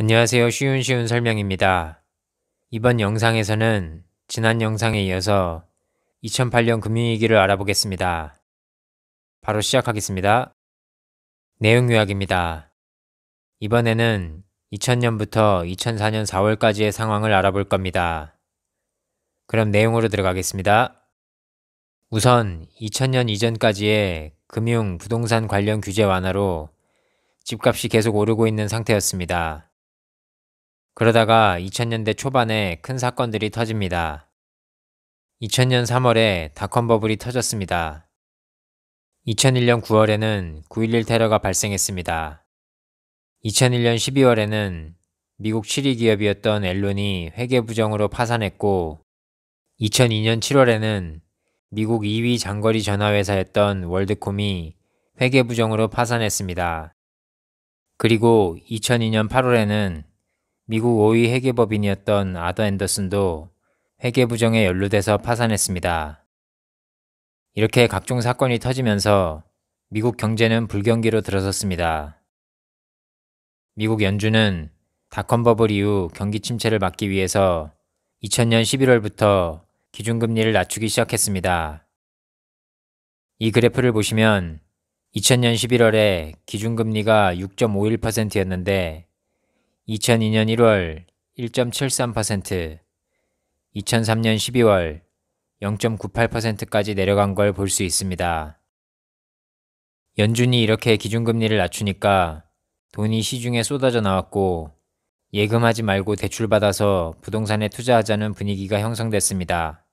안녕하세요. 쉬운 설명입니다. 이번 영상에서는 지난 영상에 이어서 2008년 금융위기를 알아보겠습니다. 바로 시작하겠습니다. 내용 요약입니다. 이번에는 2000년부터 2004년 4월까지의 상황을 알아볼 겁니다. 그럼 내용으로 들어가겠습니다. 우선 2000년 이전까지의 금융, 부동산 관련 규제 완화로 집값이 계속 오르고 있는 상태였습니다. 그러다가 2000년대 초반에 큰 사건들이 터집니다. 2000년 3월에 닷컴 버블이 터졌습니다. 2001년 9월에는 9.11 테러가 발생했습니다. 2001년 12월에는 미국 7위 기업이었던 앨론이 회계 부정으로 파산했고, 2002년 7월에는 미국 2위 장거리 전화회사였던 월드콤이 회계 부정으로 파산했습니다. 그리고 2002년 8월에는 미국 5위 회계법인이었던 아더 앤더슨도 회계 부정에 연루돼서 파산했습니다. 이렇게 각종 사건이 터지면서 미국 경제는 불경기로 들어섰습니다. 미국 연준은 닷컴 버블 이후 경기 침체를 막기 위해서 2000년 11월부터 기준금리를 낮추기 시작했습니다. 이 그래프를 보시면 2000년 11월에 기준금리가 6.51%였는데 2002년 1월 1.73%, 2003년 12월 0.98%까지 내려간 걸 볼 수 있습니다. 연준이 이렇게 기준금리를 낮추니까 돈이 시중에 쏟아져 나왔고, 예금하지 말고 대출받아서 부동산에 투자하자는 분위기가 형성됐습니다.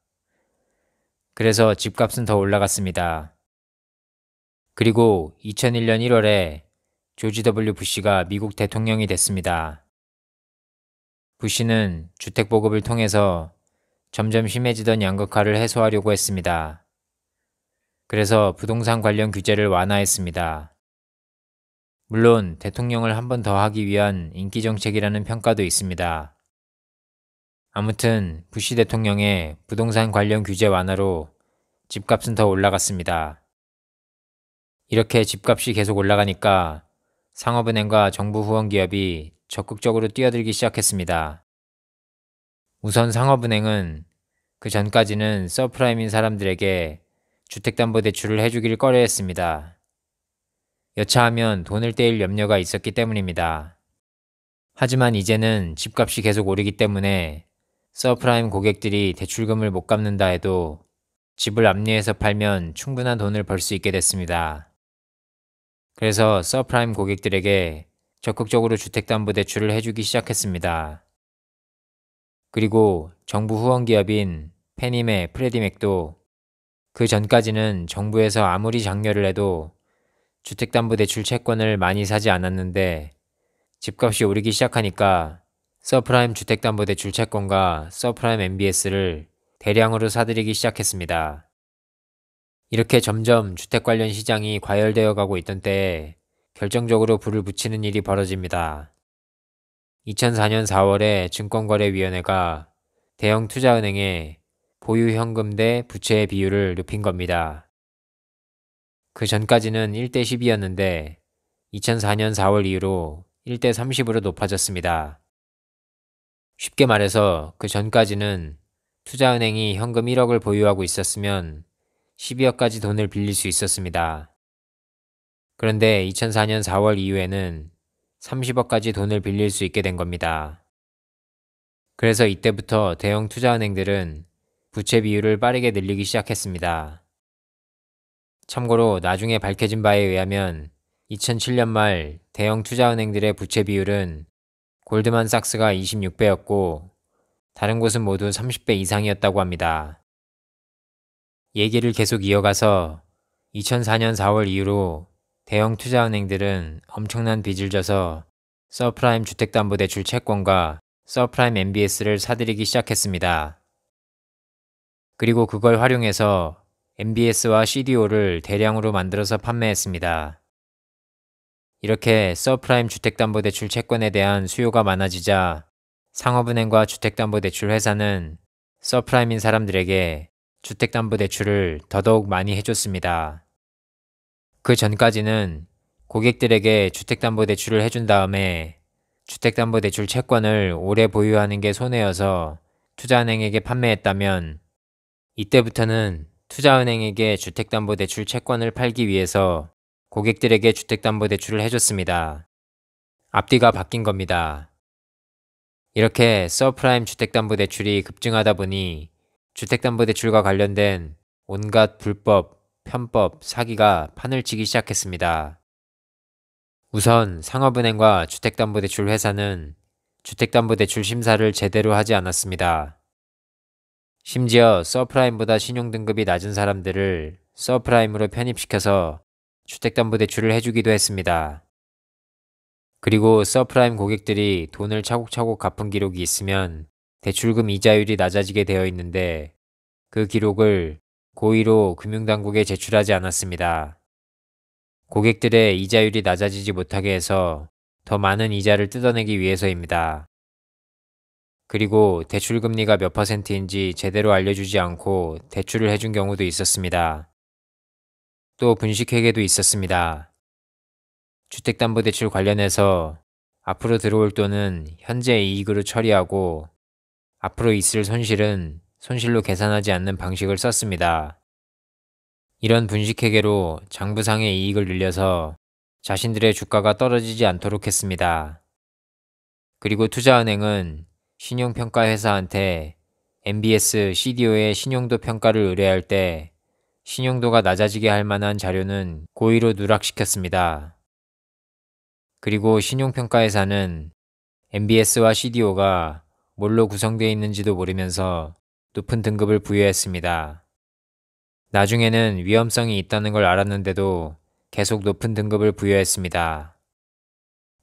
그래서 집값은 더 올라갔습니다. 그리고 2001년 1월에 조지 W. 부시가 미국 대통령이 됐습니다. 부시는 주택보급을 통해서 점점 심해지던 양극화를 해소하려고 했습니다. 그래서 부동산 관련 규제를 완화했습니다. 물론 대통령을 한 번 더 하기 위한 인기정책이라는 평가도 있습니다. 아무튼 부시 대통령의 부동산 관련 규제 완화로 집값은 더 올라갔습니다. 이렇게 집값이 계속 올라가니까 상업은행과 정부 후원 기업이 적극적으로 뛰어들기 시작했습니다. 우선 상업은행은 그 전까지는 서프라임인 사람들에게 주택담보대출을 해주길 꺼려했습니다. 여차하면 돈을 떼일 염려가 있었기 때문입니다. 하지만 이제는 집값이 계속 오르기 때문에 서프라임 고객들이 대출금을 못 갚는다 해도 집을 압류해서 팔면 충분한 돈을 벌 수 있게 됐습니다. 그래서 서프라임 고객들에게 적극적으로 주택담보대출을 해주기 시작했습니다. 그리고 정부 후원 기업인 페니메, 프레디맥도 그 전까지는 정부에서 아무리 장려를 해도 주택담보대출 채권을 많이 사지 않았는데 집값이 오르기 시작하니까 서프라임 주택담보대출 채권과 서프라임 MBS를 대량으로 사들이기 시작했습니다. 이렇게 점점 주택 관련 시장이 과열되어 가고 있던 때에 결정적으로 불을 붙이는 일이 벌어집니다. 2004년 4월에 증권거래위원회가 대형 투자은행에 보유 현금 대 부채의 비율을 높인 겁니다. 그 전까지는 1대 12였는데 2004년 4월 이후로 1대 30으로 높아졌습니다. 쉽게 말해서 그 전까지는 투자은행이 현금 1억을 보유하고 있었으면 12억까지 돈을 빌릴 수 있었습니다. 그런데 2004년 4월 이후에는 30억까지 돈을 빌릴 수 있게 된 겁니다. 그래서 이때부터 대형 투자은행들은 부채 비율을 빠르게 늘리기 시작했습니다. 참고로 나중에 밝혀진 바에 의하면 2007년 말 대형 투자은행들의 부채 비율은 골드만삭스가 26배였고 다른 곳은 모두 30배 이상이었다고 합니다. 얘기를 계속 이어가서 2004년 4월 이후로 대형 투자은행들은 엄청난 빚을 져서 서프라임 주택담보대출 채권과 서프라임 MBS를 사들이기 시작했습니다. 그리고 그걸 활용해서 MBS와 CDO를 대량으로 만들어서 판매했습니다. 이렇게 서프라임 주택담보대출 채권에 대한 수요가 많아지자 상업은행과 주택담보대출 회사는 서프라임인 사람들에게 주택담보대출을 더더욱 많이 해줬습니다. 그 전까지는 고객들에게 주택담보대출을 해준 다음에 주택담보대출 채권을 오래 보유하는 게 손해여서 투자은행에게 판매했다면 이때부터는 투자은행에게 주택담보대출 채권을 팔기 위해서 고객들에게 주택담보대출을 해줬습니다. 앞뒤가 바뀐 겁니다. 이렇게 서프라임 주택담보대출이 급증하다 보니 주택담보대출과 관련된 온갖 불법, 편법, 사기가 판을 치기 시작했습니다. 우선 상업은행과 주택담보대출 회사는 주택담보대출 심사를 제대로 하지 않았습니다. 심지어 서프라임보다 신용등급이 낮은 사람들을 서프라임으로 편입시켜서 주택담보대출을 해주기도 했습니다. 그리고 서프라임 고객들이 돈을 차곡차곡 갚은 기록이 있으면 대출금 이자율이 낮아지게 되어 있는데 그 기록을 고의로 금융당국에 제출하지 않았습니다. 고객들의 이자율이 낮아지지 못하게 해서 더 많은 이자를 뜯어내기 위해서입니다. 그리고 대출금리가 몇 %인지 제대로 알려주지 않고 대출을 해준 경우도 있었습니다. 또 분식회계도 있었습니다. 주택담보대출 관련해서 앞으로 들어올 돈은 현재 이익으로 처리하고 앞으로 있을 손실은 손실로 계산하지 않는 방식을 썼습니다. 이런 분식회계로 장부상의 이익을 늘려서 자신들의 주가가 떨어지지 않도록 했습니다. 그리고 투자은행은 신용평가 회사한테 MBS, CDO의 신용도 평가를 의뢰할 때 신용도가 낮아지게 할 만한 자료는 고의로 누락시켰습니다. 그리고 신용평가회사는 MBS와 CDO가 뭘로 구성되어 있는지도 모르면서 높은 등급을 부여했습니다. 나중에는 위험성이 있다는 걸 알았는데도 계속 높은 등급을 부여했습니다.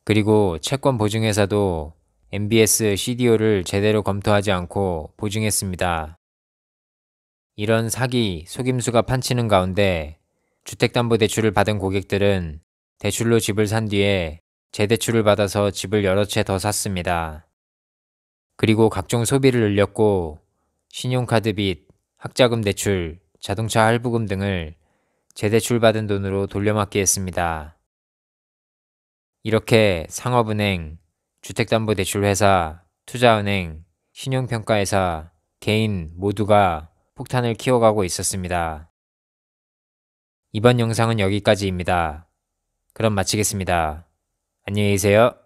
그리고 채권 보증회사도 MBS, CDO를 제대로 검토하지 않고 보증했습니다. 이런 사기, 속임수가 판치는 가운데 주택담보대출을 받은 고객들은 대출로 집을 산 뒤에 재대출을 받아서 집을 여러 채 더 샀습니다. 그리고 각종 소비를 늘렸고 신용카드 빚, 학자금 대출, 자동차 할부금 등을 재대출 받은 돈으로 돌려막기 했습니다. 이렇게 상업은행, 주택담보대출회사, 투자은행, 신용평가회사, 개인 모두가 폭탄을 키워가고 있었습니다. 이번 영상은 여기까지입니다. 그럼 마치겠습니다. 안녕히 계세요.